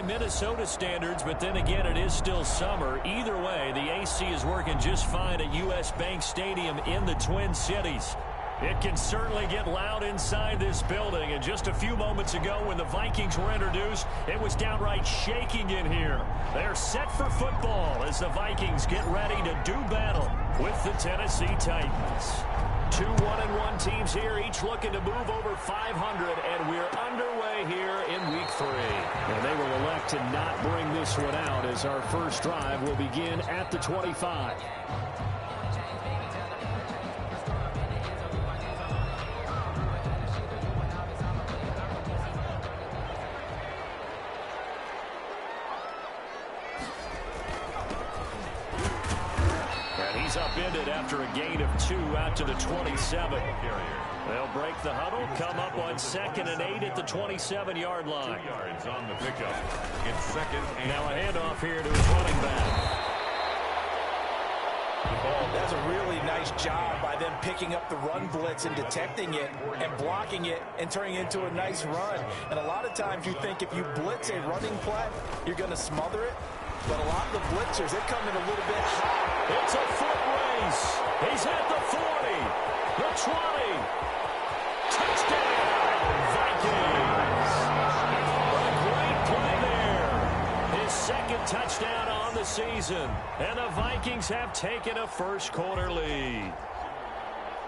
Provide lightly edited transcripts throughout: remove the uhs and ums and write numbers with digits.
Minnesota standards, but then again, it is still summer. Either way, the AC is working just fine at U.S. Bank Stadium in the Twin Cities. It can certainly get loud inside this building, and just a few moments ago when the Vikings were introduced, it was downright shaking in here. They're set for football as the Vikings get ready to do battle with the Tennessee Titans. 2 1-1 teams here, each looking to move over 500, and we're underway here in Week 3. And they will elect to not bring this one out as our first drive will begin at the 25. Upended after a gain of 2 out to the 27. They'll break the huddle, come up on 2nd and 8 at the 27-yard line. 2 yards on the pickup. It's 2nd and... Now a handoff here to his running back. That's a really nice job by them picking up the run blitz and detecting it and blocking it and turning it into a nice run. And a lot of times you think if you blitz a running play, you're going to smother it. But a lot of the blitzers, they come in a little bit high. It's a foot race. He's at the 40, the 20. Touchdown, Vikings. What a great play there. His 2nd touchdown on the season. And the Vikings have taken a first-quarter lead.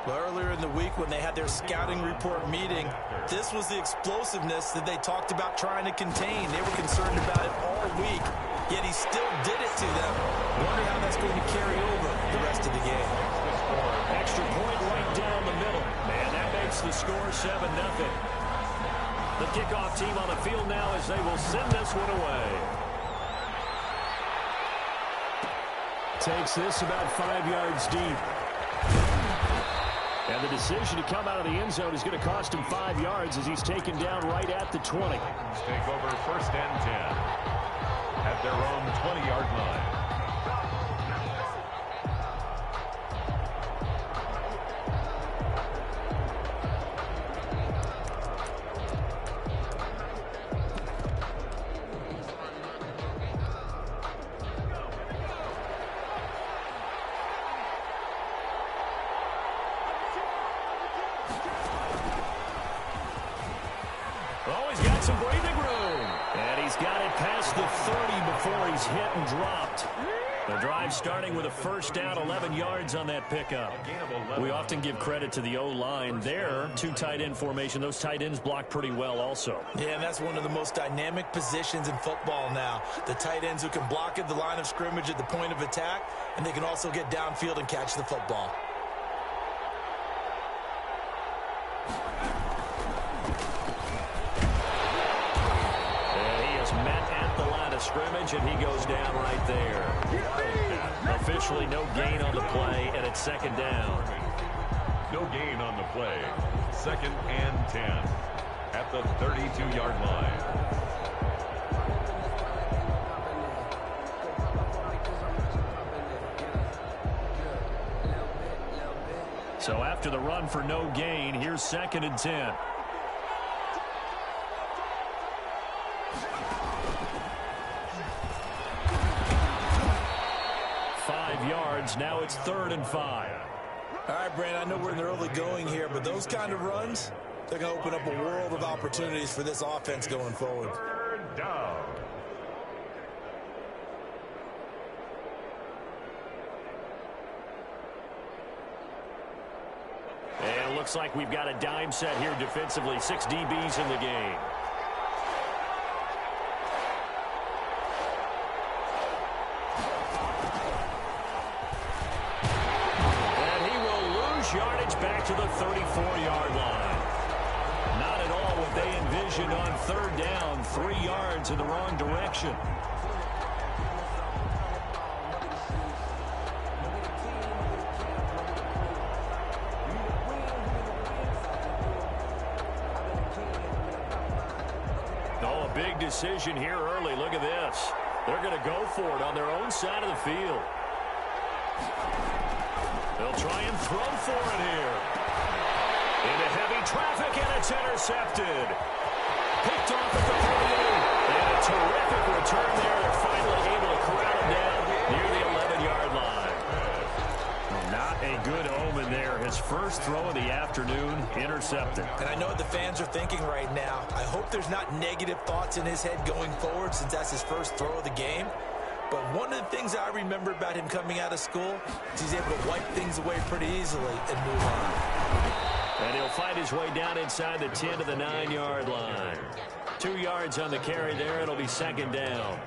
Earlier in the week when they had their scouting report meeting, this was the explosiveness that they talked about trying to contain. They were concerned about it all week, yet he still did it to them. Wonder how that's going to carry over the rest of the game. Extra point right down the middle. Man, that makes the score 7-0. The kickoff team on the field now as they will send this one away. Takes this about 5 yards deep. And the decision to come out of the end zone is going to cost him 5 yards as he's taken down right at the 20. Take over 1st and 10 at their own 20-yard line. Oh, he's got some breathing room. And he's got it past the 30 before he's hit and dropped. The drive starting with a first down, 11 yards on that pickup. We often give credit to the O-line there. 2 tight end formation. Those tight ends block pretty well also. Yeah, and that's one of the most dynamic positions in football now. The tight ends who can block at the line of scrimmage at the point of attack, and they can also get downfield and catch the football. Scrimmage, and he goes down right there. Officially no gain on the play, and it's 2nd down. No gain on the play. 2nd and 10 at the 32-yard line. So after the run for no gain, here's 2nd and 10. Now it's 3rd and 5. All right, Brandon, I know we're in the early going here, but those kind of runs, they're going to open up a world of opportunities for this offense going forward. 3rd down. And it looks like we've got a dime set here defensively. 6 DBs in the game. Yardage back to the 34-yard line. Not at all what they envisioned on 3rd down. 3 yards in the wrong direction. Oh, a big decision here early. Look at this. They're going to go for it on their own side of the field. They'll try and throw for it here. Into heavy traffic, and it's intercepted. Picked off at the 48. And a terrific afternoon, intercepted. And I know what the fans are thinking right now. I hope there's not negative thoughts in his head going forward since that's his first throw of the game. But one of the things I remember about him coming out of school is he's able to wipe things away pretty easily and move on. And he'll fight his way down inside the 10 to the 9-yard line. 2 yards on the carry there. It'll be second down.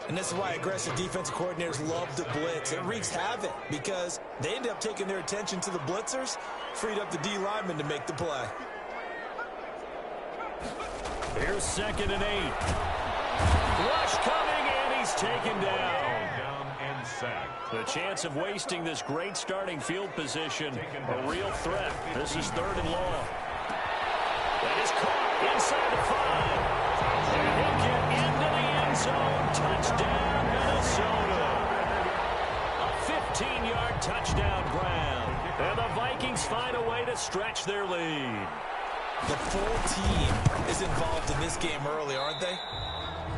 And this is why aggressive defensive coordinators love to blitz. It wreaks havoc because they end up taking their attention to the blitzers, freed up the D lineman to make the play. Here's 2nd and 8. Rush coming, and he's taken down. Down and sacked. The chance of wasting this great starting field position, a real threat. This is 3rd and long. That is caught inside the 5. And he'll get into the end zone. Touchdown, Minnesota. A 15-yard touchdown ground. And the Vikings find a way to stretch their lead. The full team is involved in this game early, aren't they?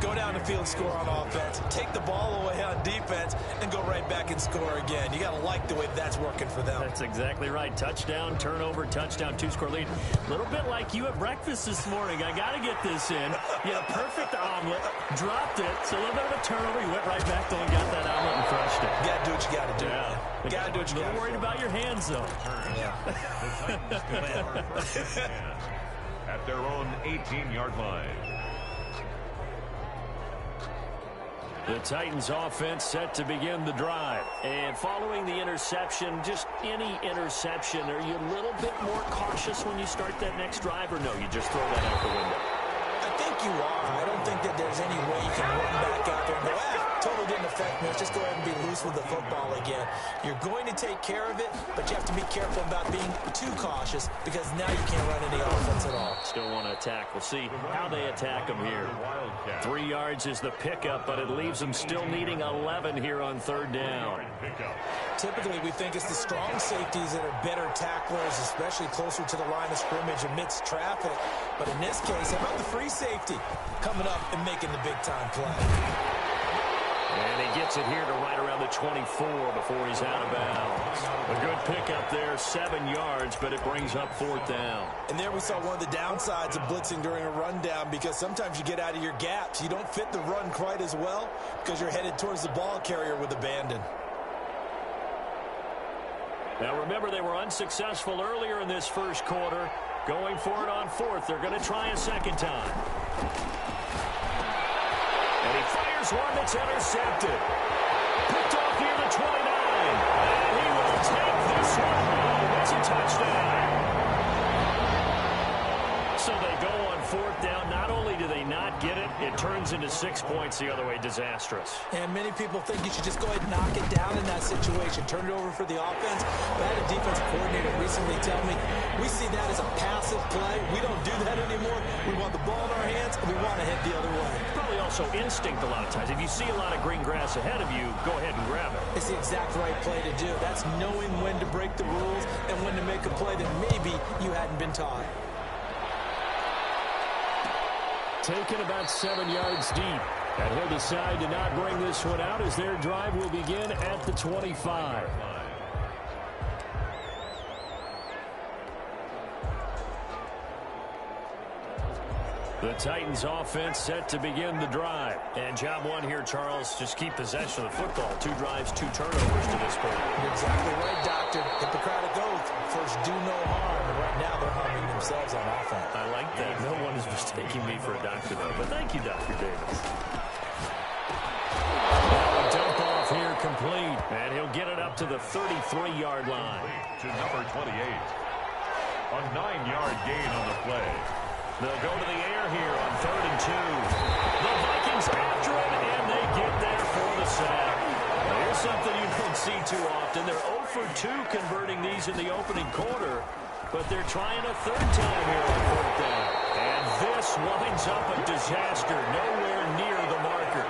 Go down the field, score on offense, take the ball away on defense, and go right back and score again. You got to like the way that's working for them. That's exactly right. Touchdown, turnover, touchdown, 2-score lead. A little bit like you at breakfast this morning. I got to get this in. You had a perfect omelet, dropped it, so a little bit of a turnover. You went right back there and got that omelet and crushed it. You got to do what you got to do. Yeah. You got to do what you got to do. Don't worry about your hands, though. Yeah. At their own 18-yard line. The Titans offense set to begin the drive. And following the interception, just any interception, are you a little bit more cautious when you start that next drive, or no, you just throw that out the window? I think you are. I don't think that there's any way you can run back out there and go, totally didn't affect me. Let's just go ahead and be loose with the football again. You're going to take care of it, but you have to be careful about being too cautious because now you can't run any offense at all. Still want to attack. We'll see how they attack them here. 3 yards is the pickup, but it leaves them still needing 11 here on 3rd down. Typically, we think it's the strong safeties that are better tacklers, especially closer to the line of scrimmage amidst traffic. But in this case, how about the free safety coming up and making the big-time play? And he gets it here to right around the 24 before he's out of bounds. A good pickup there, 7 yards, but it brings up 4th down. And there we saw one of the downsides of blitzing during a rundown because sometimes you get out of your gaps. You don't fit the run quite as well because you're headed towards the ball carrier with abandon. Now remember, they were unsuccessful earlier in this first quarter. Going for it on 4th. They're going to try a second time. And he fires one that's intercepted. Picked off near the 29. And he will take this one home. It's a touchdown. So they go on 4th down. Not only do they not get it, it turns into 6 points the other way. Disastrous. And many people think you should just go ahead and knock it down in that situation. Turn it over for the offense. But I had a defensive coordinator recently tell me, we see that as a passive play. We don't do that anymore. We want the ball in our hands, and we want to head the other way. Probably also instinct a lot of times. If you see a lot of green grass ahead of you, go ahead and grab it. It's the exact right play to do. That's knowing when to break the rules and when to make a play that maybe you hadn't been taught. Taken about 7 yards deep. And he'll decide to not bring this one out as their drive will begin at the 25. The Titans offense set to begin the drive. And job one here, Charles, just keep possession of the football. 2 drives, 2 turnovers to this point. You're exactly right, Doctor. Hippocratic oath. First, do no harm. And right now, they're harming themselves on offense. I like that. No one is mistaking me for a doctor, though. But thank you, Dr. Davis. Now a dump off here complete. And he'll get it up to the 33-yard line. To number 28. A 9-yard gain on the play. They'll go to the air here on 3rd and 2. The Vikings after it, and they get there for the sack. Now, here's something you don't see too often. They're 0 for 2 converting these in the opening quarter, but they're trying a 3rd time here on 4th down. And this winds up a disaster, nowhere near the marker.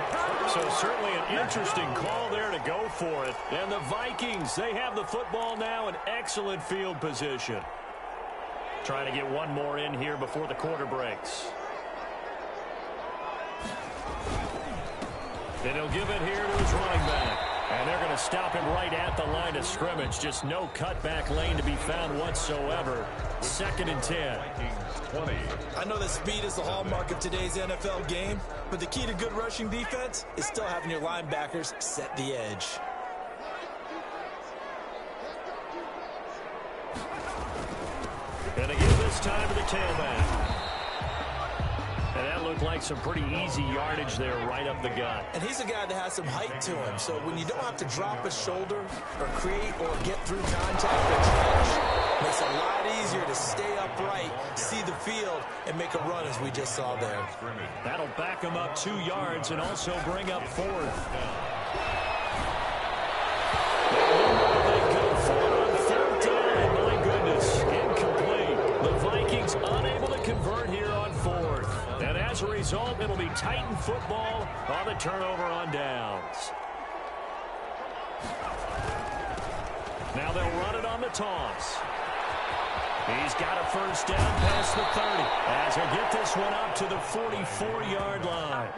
So certainly an interesting call there to go for it. And the Vikings, they have the football now in excellent field position. Trying to get one more in here before the quarter breaks. And he'll give it here to his running back. And they're going to stop him right at the line of scrimmage. Just no cutback lane to be found whatsoever. 2nd and 10. Vikings 20. I know that speed is the hallmark of today's NFL game, but the key to good rushing defense is still having your linebackers set the edge. Going to give this time to the tailback. And that looked like some pretty easy yardage there right up the gut. And he's a guy that has some height to him, so when you don't have to drop a shoulder or create or get through contact or trench, it makes it a lot easier to stay upright, see the field, and make a run as we just saw there. That'll back him up 2 yards and also bring up 4th. They go for it on 3rd down, and my goodness, incomplete. The Vikings unable to convert here on 4th. And as a result, it'll be Titan football on the turnover on downs. Now they'll run it on the toss. He's got a 1st down past the 30. As he'll get this one up to the 44-yard line.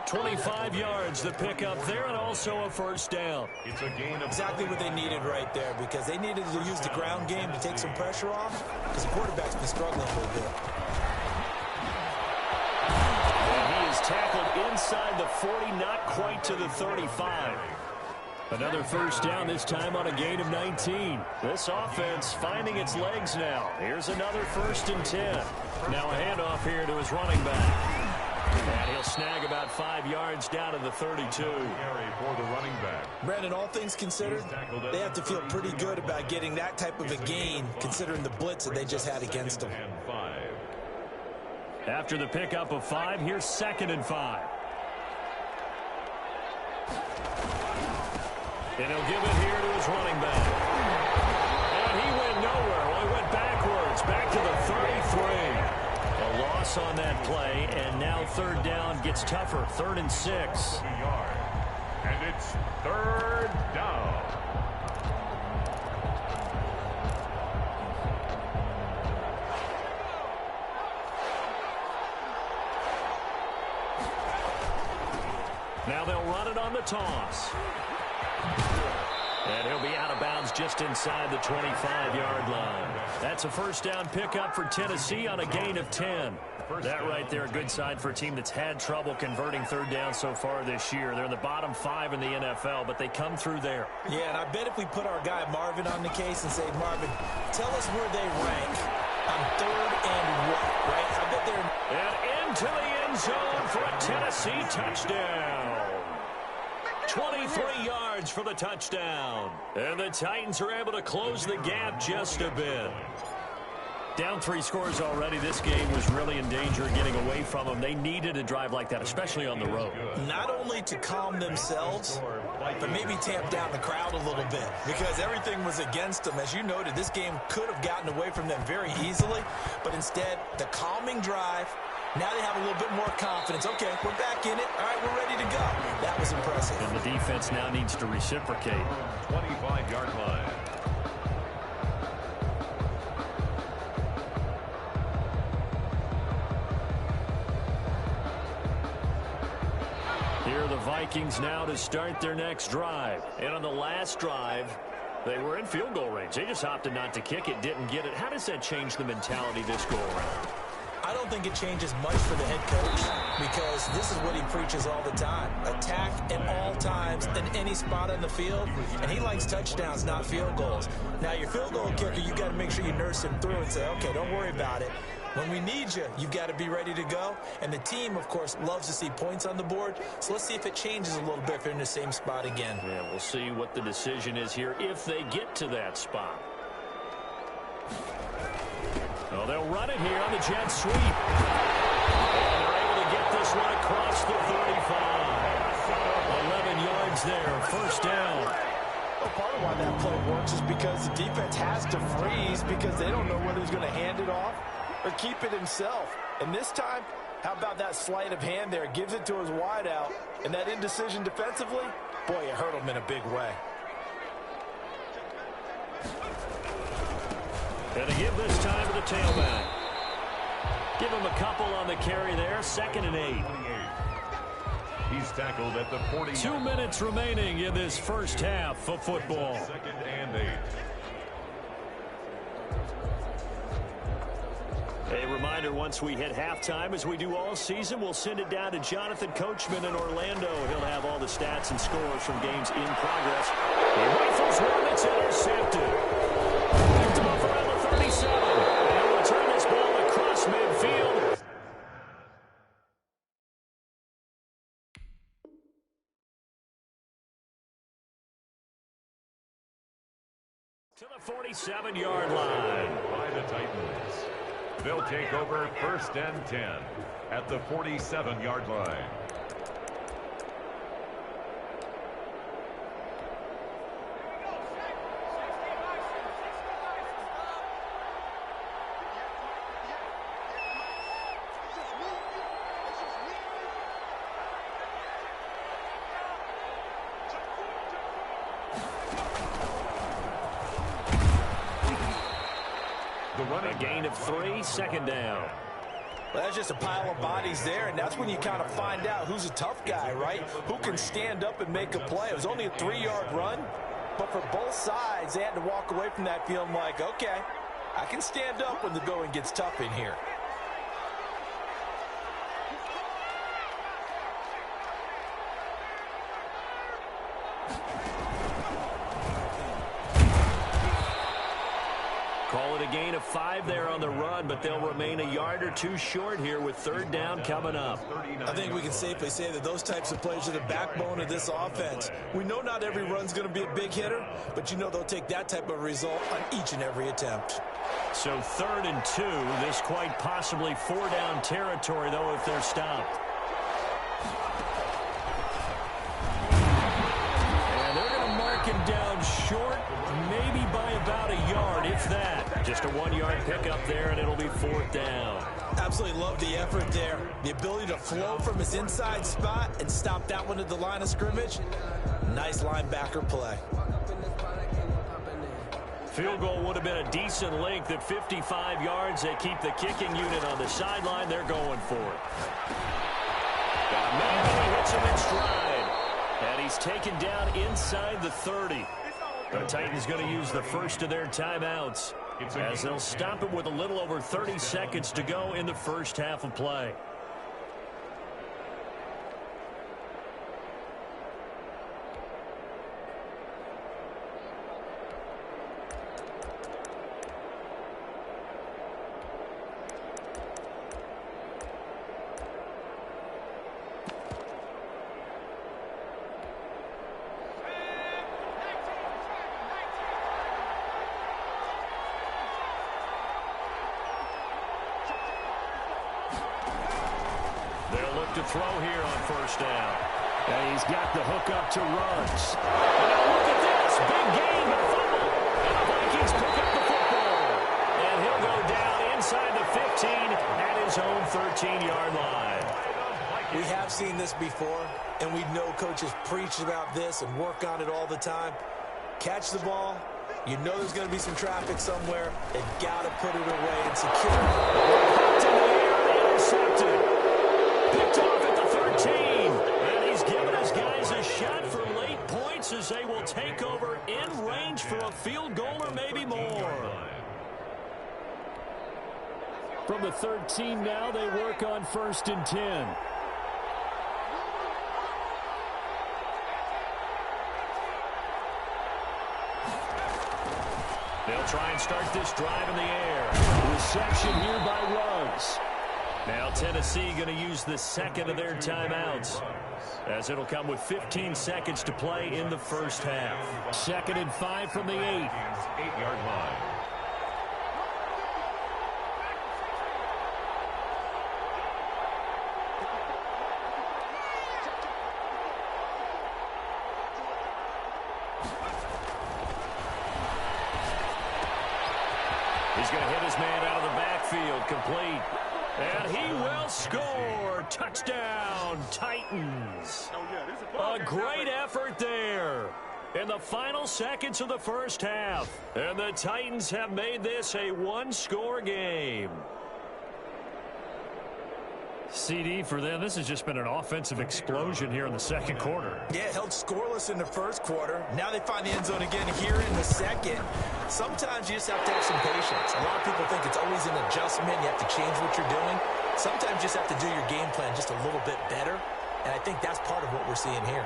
25 yards the pickup there, and also a 1st down. It's a gain of exactly what they needed right there, because they needed to use the ground game to take some pressure off, because the quarterback's been struggling a little bit. Tackled inside the 40, not quite to the 35. Another 1st down, this time on a gain of 19. This offense finding its legs now. Here's another 1st and 10. Now a handoff here to his running back. And he'll snag about 5 yards down to the 32. carry for the running back. Brandon, all things considered, they have to feel pretty good about getting that type of a gain, considering the blitz that they just had against them. And 5. After the pickup of 5, here's 2nd and 5. And he'll give it here to his running back. And he went nowhere. Well, he went backwards, back to the 33. A loss on that play, and now 3rd down gets tougher. 3rd and 6. And it's 3rd down. Now they'll run it on the toss. And he'll be out of bounds just inside the 25-yard line. That's a 1st down pickup for Tennessee on a gain of 10. That right there, a good sign for a team that's had trouble converting 3rd down so far this year. They're in the bottom 5 in the NFL, but they come through there. Yeah, and I bet if we put our guy Marvin on the case and say, Marvin, tell us where they rank on 3rd and what, right? I bet they're... And into the end zone for a Tennessee touchdown. 23 yards for the touchdown. And the Titans are able to close the gap just a bit. Down 3 scores already. This game was really in danger of getting away from them. They needed a drive like that, especially on the road. Not only to calm themselves, but maybe tamp down the crowd a little bit, because everything was against them. As you noted, this game could have gotten away from them very easily, but instead, the calming drive, now they have a little bit more confidence. Okay, we're back in it. All right, we're ready to go. That was impressive. And the defense now needs to reciprocate. 25-yard line. Here are the Vikings now to start their next drive. And on the last drive, they were in field goal range. They just opted not to kick it, didn't get it. How does that change the mentality this go around? I don't think it changes much for the head coach, because this is what he preaches all the time. Attack at all times in any spot on the field, and he likes touchdowns, not field goals. Now, your field goal kicker, you got to make sure you nurse him through and say, okay, don't worry about it. When we need you, you've got to be ready to go. And the team, of course, loves to see points on the board. So let's see if it changes a little bit if they're in the same spot again. Yeah, we'll see what the decision is here if they get to that spot. Well, they'll run it here on the jet sweep. And they're able to get this one across the 35. 11 yards there, 1st down. Well, part of why that play works is because the defense has to freeze, because they don't know whether he's going to hand it off or keep it himself. And this time, how about that sleight of hand there? Gives it to his wideout. And that indecision defensively, boy, it hurt him in a big way. And to give this time to the tailback. Give him a couple on the carry there. 2nd and 8. He's tackled at the 40. 2 minutes remaining in this first half of football. Second and 8. A reminder, once we hit halftime, as we do all season, we'll send it down to Jonathan Coachman in Orlando. He'll have all the stats and scores from games in progress. He rifles one that's intercepted. Picked him up around the 37. And he'll return this ball across midfield. To the 47-yard line. By the Titans. They'll take over first and 10 at the 47-yard line. A gain of 3, second down. Well, that's just a pile of bodies there, and that's when you kind of find out who's a tough guy, right? Who can stand up and make a play. It was only a 3-yard run, but for both sides, they had to walk away from that feeling like, okay, I can stand up when the going gets tough in here. Call it a gain of 5 there on the run, but they'll remain a yard or 2 short here with third down coming up. I think we can safely say that those types of plays are the backbone of this offense. We know not every run's going to be a big hitter, but you know they'll take that type of result on each and every attempt. So 3rd and 2, this quite possibly 4-down territory, though, if they're stopped. And they're going to mark him down short, maybe by about a yard, if that. Just a 1-yard pickup there, and it'll be 4th down. Absolutely love the effort there. The ability to flow from his inside spot and stop that one at the line of scrimmage. Nice linebacker play. Field goal would have been a decent length at 55 yards. They keep the kicking unit on the sideline. They're going for it. Got a man, and he hits him in stride. And he's taken down inside the 30. The Titans going to use the first of their timeouts as they'll stop it with a little over 30 seconds to go in the first half of play. To throw here on first down. And he's got the hook up to Ruggs. Now look at this. Big gain, but a fumble. And the Vikings pick up the football. And he'll go down inside the 15 at his own 13-yard line. We have seen this before, and we know coaches preach about this and work on it all the time. Catch the ball. You know there's going to be some traffic somewhere. They've got to put it away and secure it. Popped in the air, intercepted. Picked off at the 13. And he's given his guys a shot for late points as they will take over in range for a field goal or maybe more. From the 13 now, they work on 1st and 10. They'll try and start this drive in the air. Reception here by Ruggs. Now Tennessee going to use the second of their timeouts, as it'll come with 15 seconds to play in the first half. 2nd and 5 from the 8. 8-yard line. He's going to hit his man out of the backfield, complete. And he will score. Touchdown, Titans. A great effort there in the final seconds of the first half. And the Titans have made this a one-score game. CD for them. This has just been an offensive explosion here in the second quarter. Yeah, held scoreless in the first quarter. Now they find the end zone again here in the second. Sometimes you just have to have some patience. A lot of people think it's always an adjustment. You have to change what you're doing. Sometimes you just have to do your game plan just a little bit better. And I think that's part of what we're seeing here.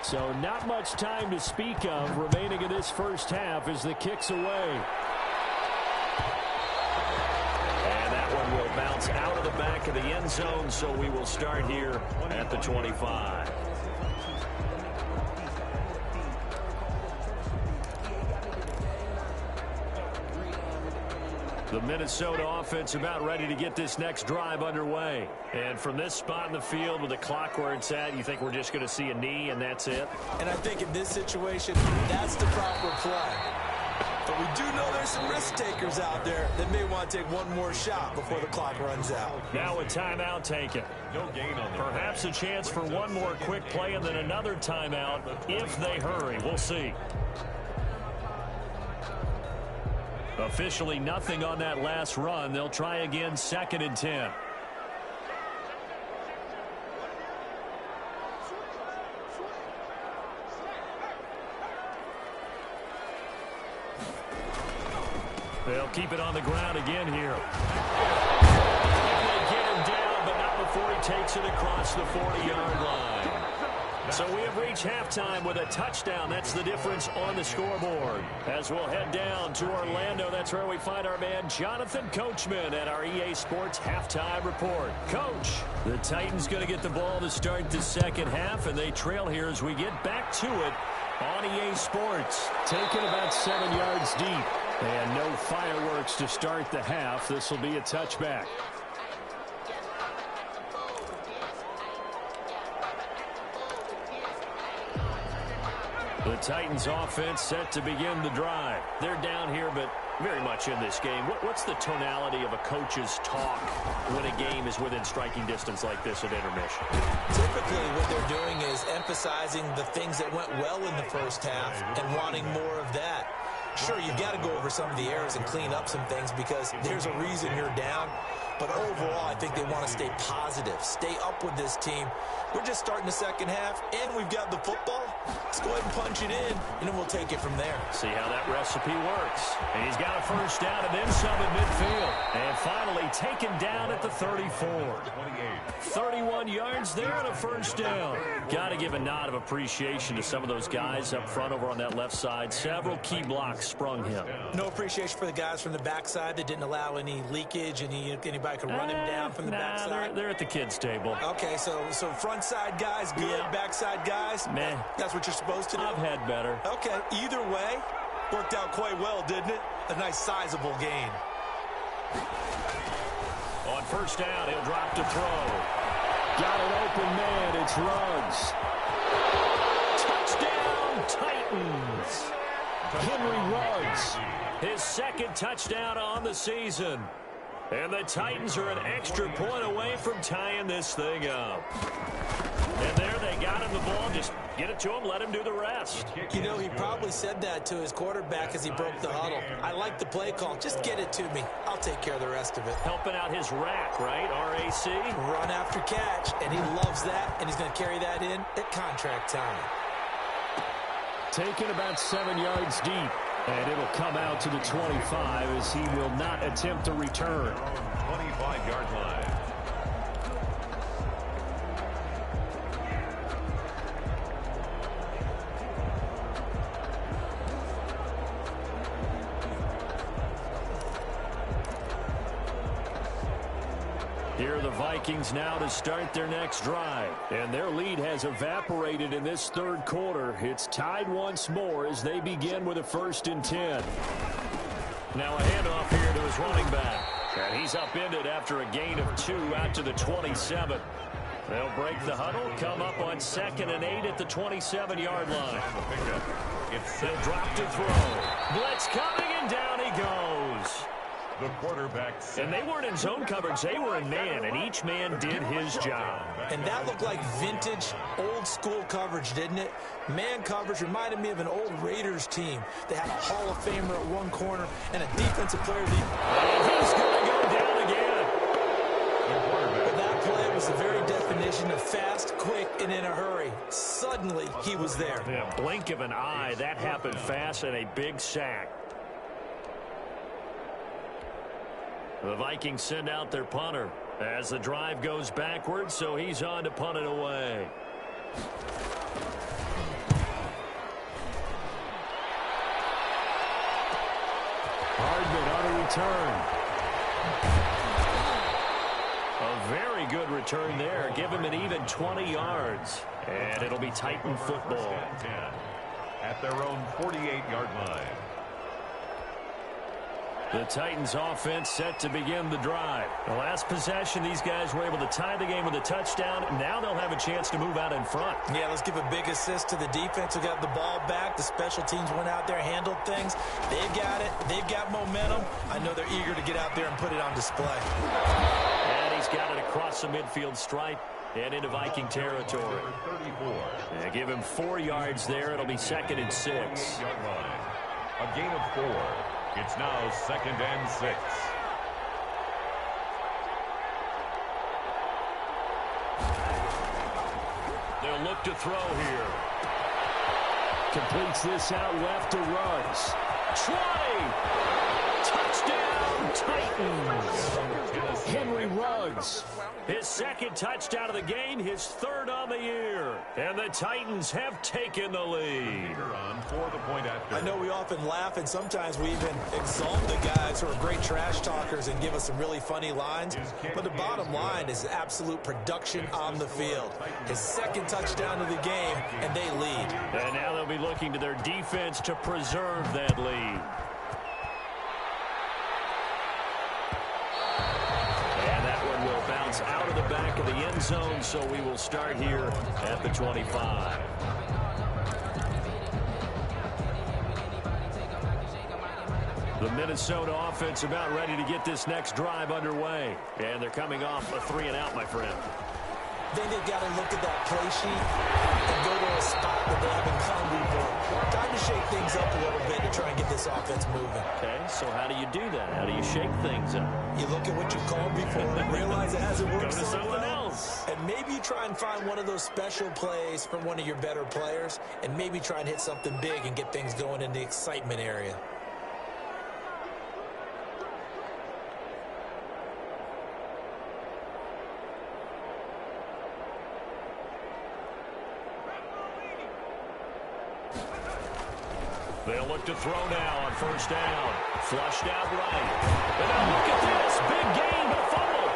So not much time to speak of remaining in this first half as the kick's away. And that one will bounce out of the back of the end zone, so we will start here at the 25. The Minnesota offense about ready to get this next drive underway. And from this spot in the field with the clock where it's at, you think we're just going to see a knee and that's it? And I think in this situation, that's the proper play. But we do know there's some risk takers out there that may want to take one more shot before the clock runs out. Now a timeout taken. No gain on the Perhaps a chance for one more quick play and then another timeout if they hurry. We'll see. Officially nothing on that last run. They'll try again, 2nd and 10. They'll keep it on the ground again here. They get him down, but not before he takes it across the 40-yard line. So we have reached halftime with a touchdown. That's the difference on the scoreboard. As we'll head down to Orlando, that's where we find our man Jonathan Coachman at our EA Sports Halftime Report. Coach, the Titans going to get the ball to start the second half, and they trail here as we get back to it on EA Sports. Taken about 7 yards deep, and no fireworks to start the half. This will be a touchback. The Titans offense set to begin the drive. They're down here, but very much in this game. What's the tonality of a coach's talk when a game is within striking distance like this at intermission? Typically what they're doing is emphasizing the things that went well in the first half and wanting more of that. Sure, you've got to go over some of the errors and clean up some things because there's a reason you're down. But overall, I think they want to stay positive, stay up with this team. We're just starting the second half, and we've got the football. Let's go ahead and punch it in, and then we'll take it from there. See how that recipe works. And he's got a first down and then some at midfield. And finally taken down at the 34. 31 yards there and a first down. Got to give a nod of appreciation to some of those guys up front over on that left side. Several key blocks sprung him. No appreciation for the guys from the backside that didn't allow any leakage, anybody could run him down from the backside. They're at the kids' table. Okay, so front side guys good, yeah. Backside guys, man, that's what you're supposed to do. I've had better. Okay, either way, worked out quite well, didn't it? A nice sizable gain. On first down, he'll drop to throw. Got an open man. It's Ruggs. Touchdown, Titans. Henry Ruggs, his second touchdown on the season. And the Titans are an extra point away from tying this thing up. And there they got him the ball. Just get it to him, let him do the rest. You know, he probably said that to his quarterback as he broke the huddle. I like the play call. Just get it to me. I'll take care of the rest of it. Helping out his rack, right? RAC. Run after catch, and he loves that, and he's going to carry that in at contract time. Taken about 7 yards deep. And it'll come out to the 25 as he will not attempt to return. 25-yard line. Here are the Vikings now to start their next drive. And their lead has evaporated in this third quarter. It's tied once more as they begin with a 1st and 10. Now a handoff here to his running back. And he's upended after a gain of 2 out to the 27. They'll break the huddle, come up on 2nd and 8 at the 27-yard line. It's He'll drop to throw. Blitz coming, and down he goes. The quarterback. And they weren't in zone coverage. They were in man, and each man did his job. And that looked like vintage, old-school coverage, didn't it? Man coverage reminded me of an old Raiders team. They had a Hall of Famer at one corner and a defensive player. And he's going to go down again. Well, that play was the very definition of fast, quick, and in a hurry. Suddenly, he was there. Yeah, blink of an eye. That happened fast, and a big sack. The Vikings send out their punter as the drive goes backwards, so he's on to punt it away. Hardman on a return. A very good return there. Give him an even 20 yards. And it'll be Titan football. At their own 48-yard line. The Titans offense set to begin the drive. The last possession, these guys were able to tie the game with a touchdown. Now they'll have a chance to move out in front. Yeah, let's give a big assist to the defense who got the ball back. The special teams went out there, handled things. They've got it. They've got momentum. I know they're eager to get out there and put it on display. And he's got it across the midfield stripe and into Viking territory. 34. Yeah, give him 4 yards there. It'll be 2nd and 6. A gain of 4. It's now 2nd and 6. They'll look to throw here. Completes this out left to Ruggs. 20! Touchdown, Titans! Henry Ruggs. His 2nd touchdown of the game, his 3rd on the year. And the Titans have taken the lead. I know we often laugh, and sometimes we even exalt the guys who are great trash talkers and give us some really funny lines. But the bottom line is absolute production on the field. His 2nd touchdown of the game, and they lead. And now they'll be looking to their defense to preserve that lead. Out of the back of the end zone, so we will start here at the 25. The Minnesota offense about ready to get this next drive underway. And they're coming off a 3 and out, my friend. Then they've got to look at that play sheet and go to a spot that they haven't come before. Time to shake things up a little bit to try and get this offense moving. Okay, so how do you do that? How do you shake things up? You look at what you've called before and realize it hasn't worked Go to so something well. else. And maybe you try and find one of those special plays from one of your better players and maybe try and hit something big and get things going in the excitement area. They'll look to throw now on 1st down. Flushed out right. And now look at this. Big gain, but a fumble.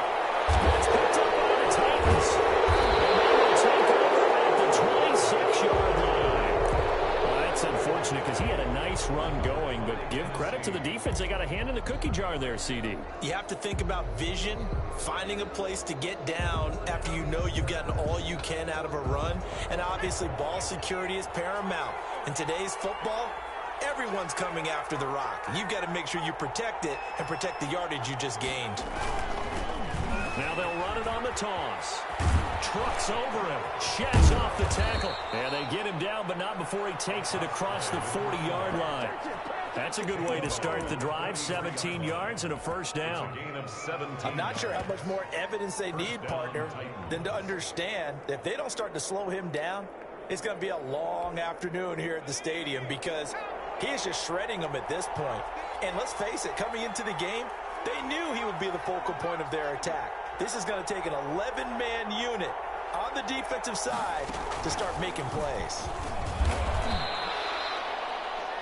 It's picked up by the Titans. And they will take over at the 26-yard line. Well, that's unfortunate because he had a nice run going, but give credit to the defense. They got a hand in the cookie jar there, CD. You have to think about vision, finding a place to get down after you know you've gotten all you can out of a run. And obviously, ball security is paramount. In today's football, everyone's coming after the rock. You've got to make sure you protect it and protect the yardage you just gained. Now they'll run it on the toss. Trucks over him. Sheds off the tackle. And they get him down, but not before he takes it across the 40-yard line. That's a good way to start the drive. 17 yards and a 1st down. I'm not sure how much more evidence they need, partner, than to understand that if they don't start to slow him down, it's going to be a long afternoon here at the stadium because he is just shredding them at this point. And let's face it, coming into the game, they knew he would be the focal point of their attack. This is going to take an 11-man unit on the defensive side to start making plays.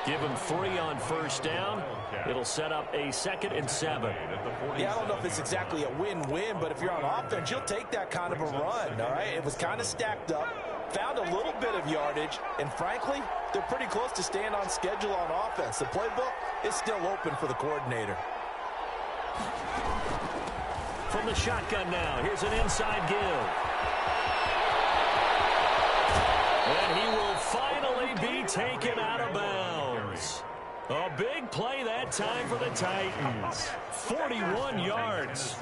Give him 3 on 1st down. It'll set up a 2nd and 7. Yeah, I don't know if it's exactly a win-win, but if you're on offense, you'll take that kind of a run, all right? It was kind of stacked up, found a little bit of yardage, and frankly, they're pretty close to staying on schedule on offense. The playbook is still open for the coordinator. From the shotgun now, here's an inside give. And he will finally be taken out of bounds. A big play that time for the Titans. 41 yards.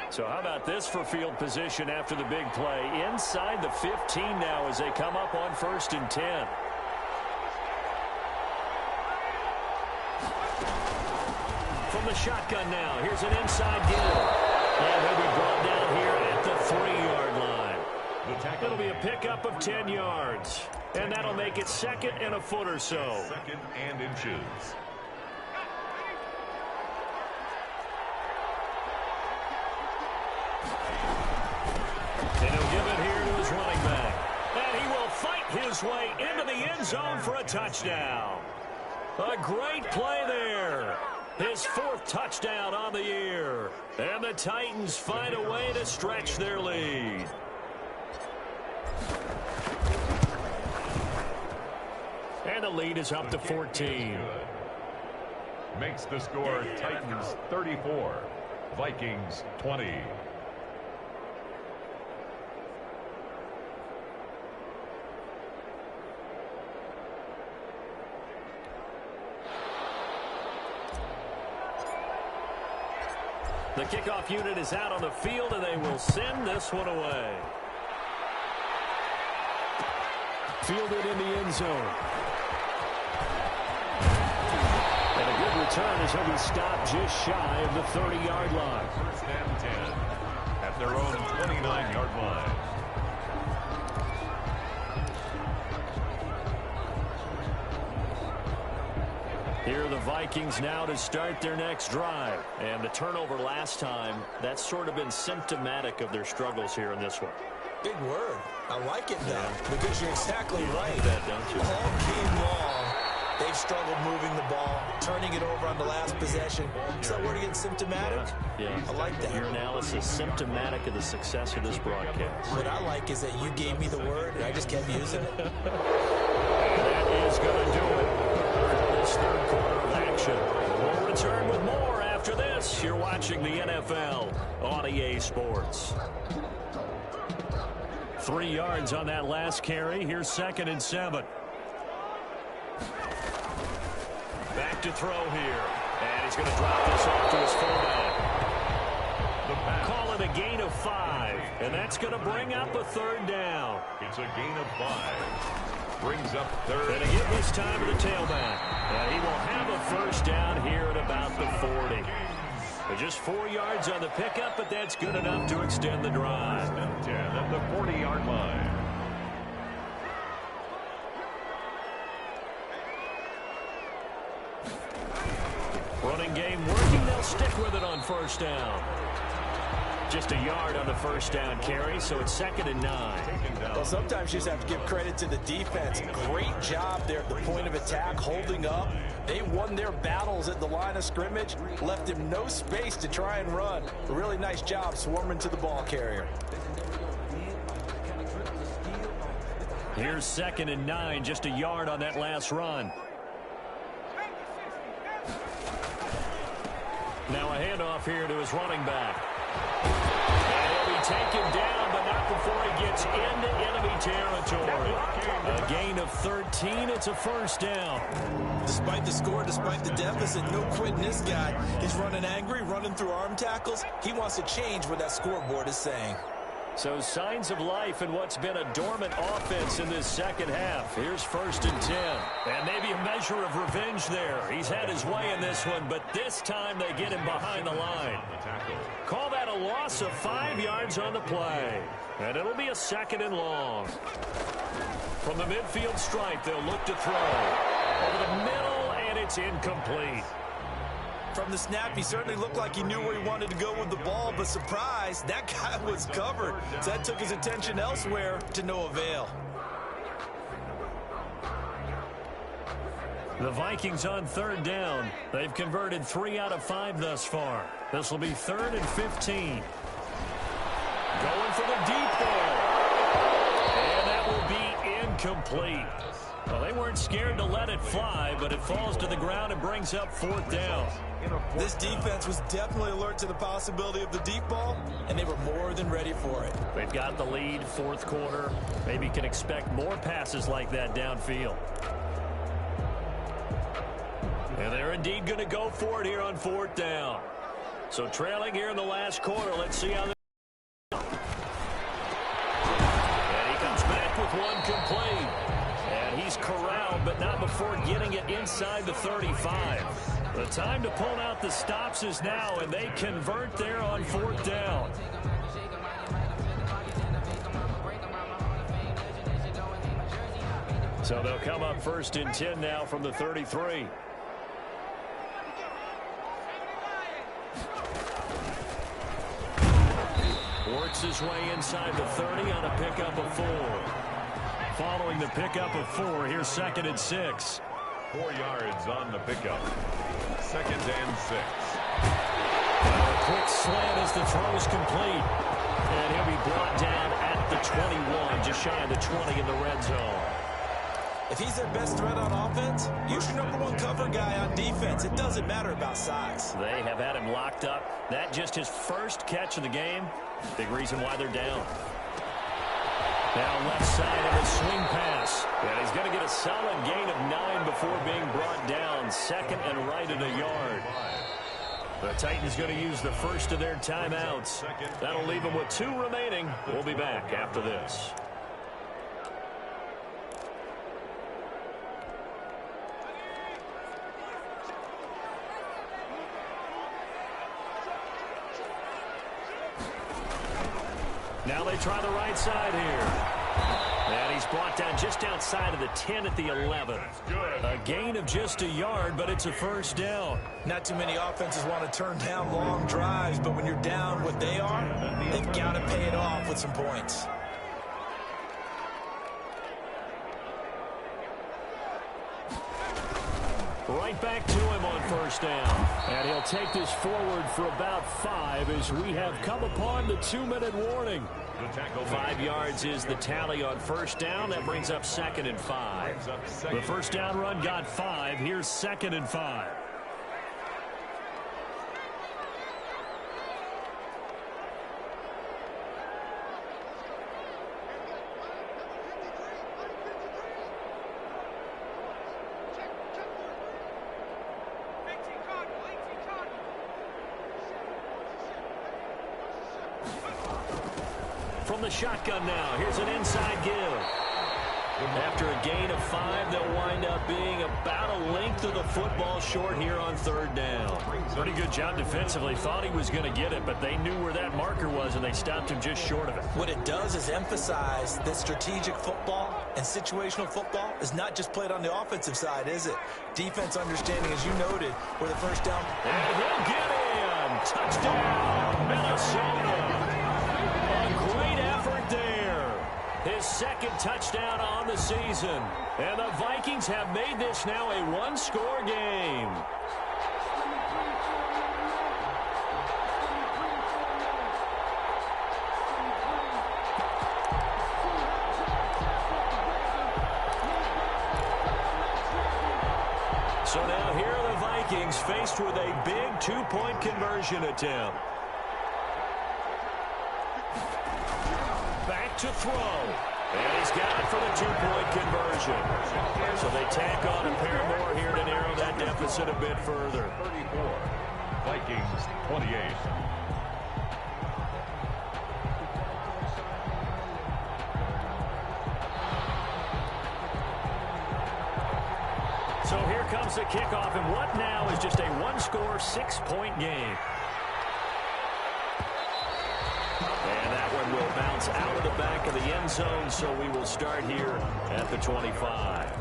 So how about this for field position after the big play? Inside the 15 now as they come up on 1st and 10. From the shotgun now, here's an inside give. And he'll be brought down here at the 3-yard line. It'll be a pickup of 10 yards. And that'll make it 2nd and a foot or so. 2nd and inches. And he'll give it here to his running back. And he will fight his way into the end zone for a touchdown. A great play there. His 4th touchdown on the year. And the Titans find a way to stretch their lead. And the lead is up to 14. Makes the score Titans 34, Vikings 20. The kickoff unit is out on the field, and they will send this one away. Fielded in the end zone. And a good return as he'll be stopped just shy of the 30-yard line. 1st and 10 at their own 29-yard line. Here are the Vikings now to start their next drive. And the turnover last time, that's sort of been symptomatic of their struggles here in this one. Big word. I like it, though, because you're exactly right. That, don't you? All game long, they've struggled moving the ball, turning it over on the last possession. Is that word again, symptomatic? Yeah. I like that. Your analysis, symptomatic of the success of this broadcast. What I like is that you gave me the word, and I just kept using it. That is going to do it. This 3rd quarter of action. We'll return with more after this. You're watching the NFL on EA Sports. 3 yards on that last carry. Here's 2nd and 7. Back to throw here. And he's going to drop this off to his fullback. Call it a gain of 5. And that's going to bring up a 3rd down. It's a gain of 5. Brings up 3rd. And again this time to the tailback. And he will have a 1st down here at about the 40. Just 4 yards on the pickup, but that's good enough to extend the drive. 10 at the 40-yard line. Running game working. They'll stick with it on 1st down. Just a yard on the 1st down carry, so it's 2nd and 9. Well, sometimes you just have to give credit to the defense. Great job there at the point of attack, holding up. They won their battles at the line of scrimmage, left him no space to try and run. A really nice job swarming to the ball carrier. Here's 2nd and 9, just a yard on that last run. Now a handoff here to his running back. And he'll be taken down, but not before he gets into enemy territory. A gain of 13. It's a 1st down. Despite the score, despite the deficit, no quitting this guy. He's running angry, running through arm tackles. He wants to change what that scoreboard is saying. So signs of life in what's been a dormant offense in this 2nd half. Here's 1st and 10. And maybe a measure of revenge there. He's had his way in this one, but this time they get him behind the line. Call that a loss of 5 yards on the play. And it'll be a 2nd and long. From the midfield stripe, they'll look to throw. Over the middle, and it's incomplete. From the snap, he certainly looked like he knew where he wanted to go with the ball, but surprise, that guy was covered. So that took his attention elsewhere to no avail. The Vikings on 3rd down. They've converted 3 out of 5 thus far. This will be 3rd and 15. Going for the deep ball. And that will be incomplete. Well, they weren't scared to let it fly, but it falls to the ground and brings up 4th down. This defense was definitely alert to the possibility of the deep ball, and they were more than ready for it. They've got the lead, 4th quarter. Maybe can expect more passes like that downfield. And they're indeed going to go for it here on 4th down. So trailing here in the last quarter. Let's see how they... And he comes back with one complete. And he's corralled, but not before getting it inside the 35. The time to pull out the stops is now, and they convert there on 4th down. So they'll come up 1st and 10 now from the 33. Works his way inside the 30 on a pickup of 4. Following the pickup of 4, here's 2nd and 6. 4 yards on the pickup. 2nd and 6. A quick slant as the throw is complete. And he'll be brought down at the 21, just shy of the 20 in the red zone. If he's their best threat on offense, use your #1 cover guy on defense. It doesn't matter about size. They have had him locked up. That just his first catch of the game. Big reason why they're down. Now left side of a swing pass. And he's going to get a solid gain of 9 before being brought down. 2nd and right at a yard. The Titans going to use the first of their timeouts. That'll leave them with 2 remaining. We'll be back after this. Now they try the right side here. And he's brought down just outside of the 10 at the 11. A gain of just a yard, but it's a 1st down. Not too many offenses want to turn down long drives, but when you're down what they are, they've got to pay it off with some points. Right back to him on 1st down. And he'll take this forward for about 5 as we have come upon the 2-minute warning. 5 yards is the tally on 1st down. That brings up 2nd and 5. The 1st down run got 5. Here's 2nd and 5. From the shotgun now, here's an inside give. After a gain of 5, they'll wind up being about a length of the football short here on 3rd down. Pretty good job defensively. Thought he was going to get it, but they knew where that marker was, and they stopped him just short of it. What it does is emphasize that strategic football and situational football is not just played on the offensive side, is it? Defense understanding, as you noted, where the 1st down. And he'll get in. Touchdown, Minnesota. A great effort there. His 2nd touchdown on the season. And the Vikings have made this now a 1-score game. So now here are the Vikings faced with a big 2-point conversion attempt. Back to throw. And he's got it for the 2-point conversion. So they tack on a pair more here to narrow that deficit a bit further. 34. Vikings 28. So here comes the kickoff, and what now is just a 1-score, 6-point game. And that one will bounce out of the back of the end zone, so we will start here at the 25.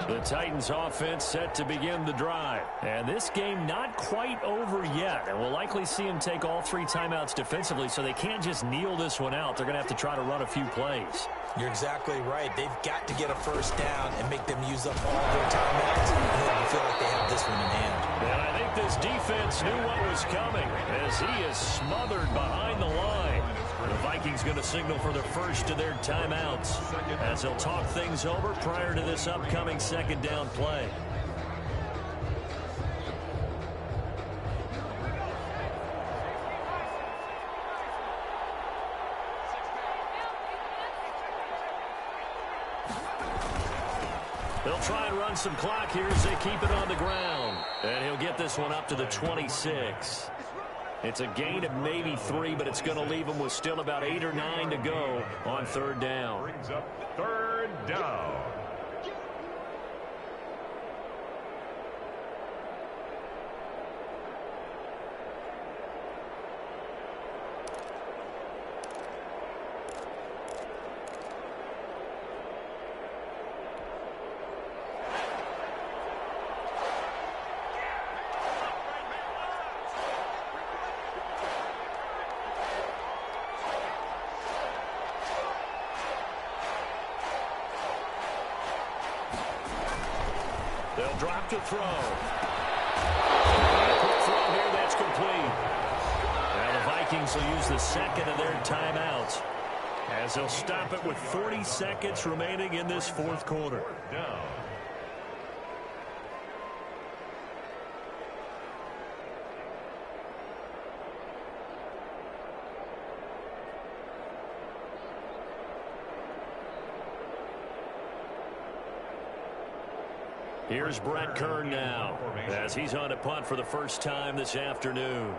The Titans offense set to begin the drive. And this game not quite over yet. And we'll likely see them take all 3 timeouts defensively, so they can't just kneel this one out. They're going to have to try to run a few plays. You're exactly right. They've got to get a 1st down and make them use up all their timeouts. I feel like they have this one in hand. And I think this defense knew what was coming as he is smothered behind the line. The Vikings going to signal for the first of their timeouts as they'll talk things over prior to this upcoming second down play. They'll try and run some clock here as they keep it on the ground. And he'll get this one up to the 26. It's a gain of maybe 3, but it's going to leave him with still about 8 or 9 to go on third down. Brings up third down. They'll drop to throw. Quick throw here, that's complete. Now the Vikings will use the second of their timeouts as they'll stop it with 40 seconds remaining in this fourth quarter. Down. Here's Brett Kern now as he's on a punt for the first time this afternoon.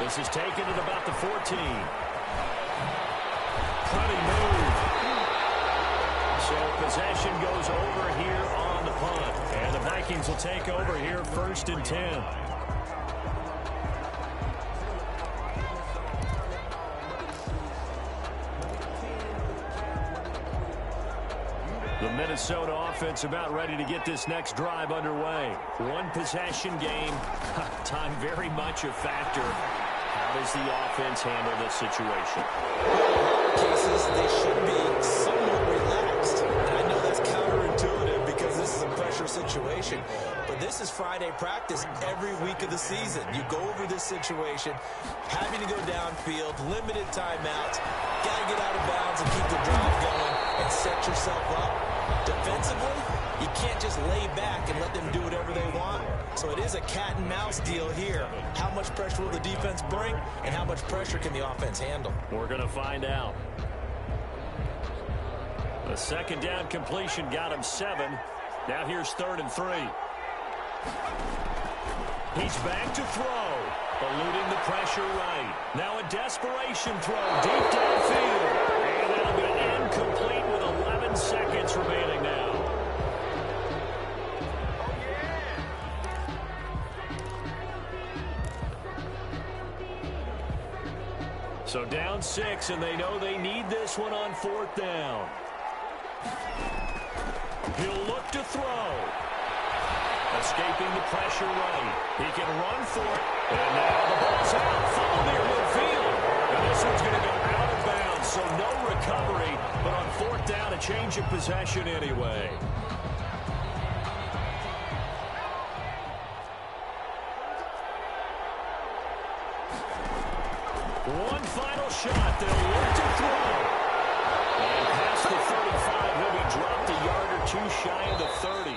This is taken at about the 14. Pretty move. So possession goes over here on the punt. And the Vikings will take over here first and 10. The Minnesota offense about ready to get this next drive underway. One possession game. Time very much a factor. How does the offense handle this situation? In cases, they should be somewhat relaxed. And I know that's counterintuitive because this is a pressure situation. But this is Friday practice every week of the season. You go over this situation, having to go downfield, limited timeouts, got to get out of bounds and keep the drive going and set yourself up. Defensively, you can't just lay back and let them do whatever they want. So it is a cat and mouse deal here. How much pressure will the defense bring, and how much pressure can the offense handle? We're going to find out. The second down completion got him 7. Now here's 3rd and 3. He's back to throw. Eluding the pressure right. Now a desperation throw deep downfield. And that'll be incomplete with 11 seconds remaining now. So down 6, and they know they need this one on 4th down. He'll look to throw. Escaping the pressure right. He can run for it. And now the ball's out. Fall near midfield. And this one's going to go out of bounds, so no recovery. But on 4th down, a change of possession anyway. One final shot. They'll look to throw. And past the 35, he'll be dropped a yard or 2 shy of the 30.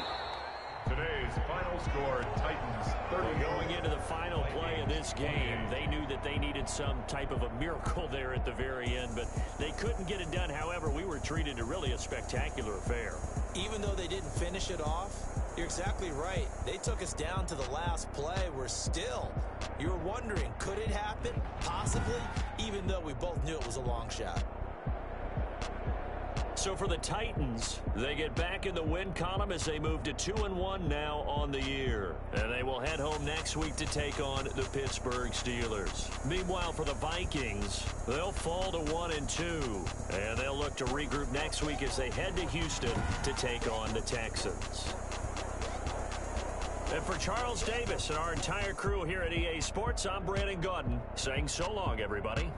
Today's final score, Titans 30. Going into the final play of this game, they knew that they needed some type of a miracle there at the very end, but they couldn't get it done. However, we were treated to really a spectacular affair. Even though they didn't finish it off, you're exactly right. They took us down to the last play. We're still, you were wondering, could it happen? Possibly, even though we both knew it was a long shot. So for the Titans, they get back in the win column as they move to 2-1 now on the year. And they will head home next week to take on the Pittsburgh Steelers. Meanwhile, for the Vikings, they'll fall to 1-2. And they'll look to regroup next week as they head to Houston to take on the Texans. And for Charles Davis and our entire crew here at EA Sports, I'm Brandon Gaudin saying so long, everybody.